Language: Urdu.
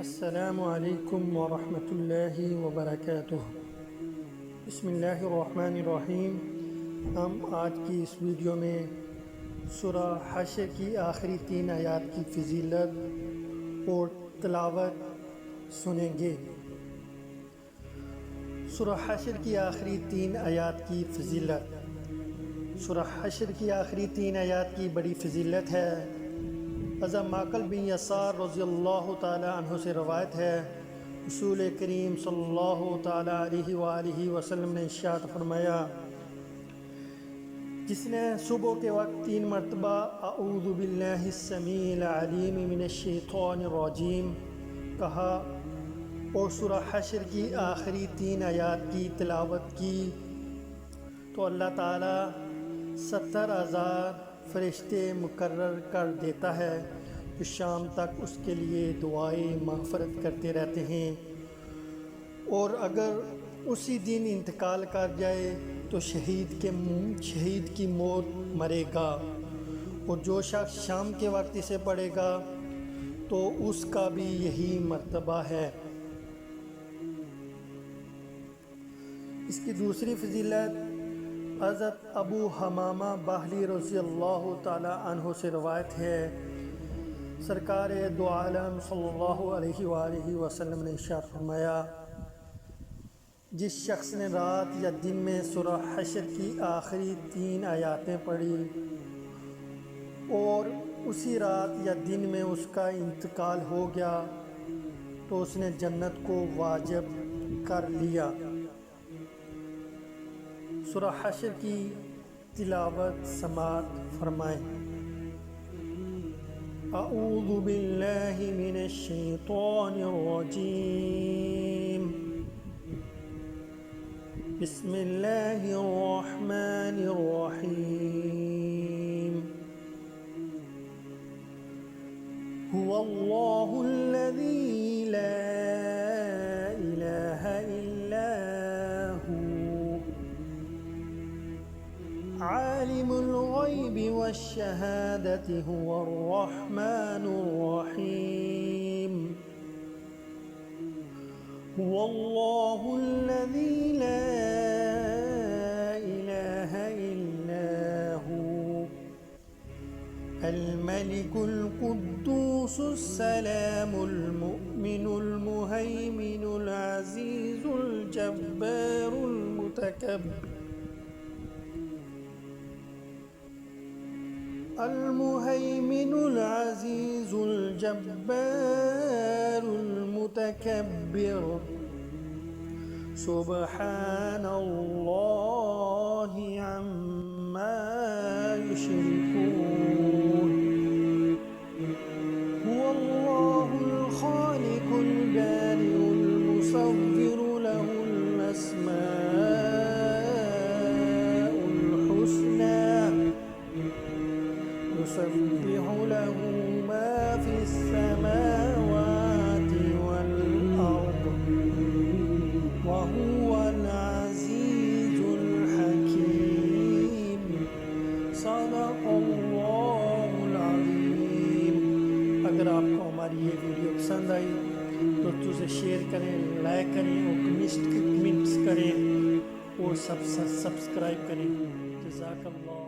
السلام علیکم ورحمۃ اللہ وبرکاتہ۔ بسم اللہ الرحمن الرحیم۔ ہم آج کی اس ویڈیو میں سورہ حشر کی آخری 3 آیات کی فضیلت اور تلاوت سنیں گے۔ سورہ حشر کی آخری 3 آیات کی فضیلت۔ سورہ حشر کی آخری 3 آیات کی بڑی فضیلت ہے۔ حضرت معقل بن یسار رضی اللہ تعالی عنہ سے روایت ہے، رسول کریم صلی اللہ تعالی علیہ وآلہ وسلم نے ارشاد فرمایا، جس نے صبح کے وقت 3 مرتبہ اعوذ باللہ السمیع العلیم من الشیطان الرجیم کہا اور سورہ حشر کی آخری 3 آیات کی تلاوت کی تو اللہ تعالیٰ 70,000 فرشتے مقرر کر دیتا ہے جو شام تک اس کے لیے دعائیں مغفرت کرتے رہتے ہیں، اور اگر اسی دن انتقال کر جائے تو شہید کی موت مرے گا، اور جو شخص شام کے وقت اسے پڑھے گا تو اس کا بھی یہی مرتبہ ہے۔ اس کی دوسری فضیلت حضرت ابو حمامہ باہلی رضی اللہ تعالی عنہ سے روایت ہے، سرکار دو عالم صلی اللہ علیہ وآلہ وسلم نے ارشاد فرمایا، جس شخص نے رات یا دن میں سورہ حشر کی آخری 3 آیاتیں پڑھی اور اسی رات یا دن میں اس کا انتقال ہو گیا تو اس نے جنت کو واجب کر لیا۔ سورہ حشر کی تلاوت سماعت فرمائیں۔ اعوذ باللہ من الشیطان الرجیم، بسم اللہ الرحمن الرحیم، هو اللہ الذی لا الہ الا عالم الغیب والشہادۃ هو الرحمن الرحیم، هو اللہ الذی لا الہ الا هو الملک القدوس السلام المؤمن المہیمن العزیز الجبار المتکبر المہیمن العزیز الجبار المتکبر، سبحان اللہ عما یشرکون، هو اللہ الخالق البارئ المصور له الاسماء الحسنى يسبح له ما في السماوات والأرض وهو العزيز الحكيم، صدق اللہ العظیم۔ اگر آپ کو ہماری یہ ویڈیو پسند آئی تو اسے شیئر کریں، لائک کریں اور کمنٹس کریں اور سبسکرائب کریں۔ جزاک اللہ۔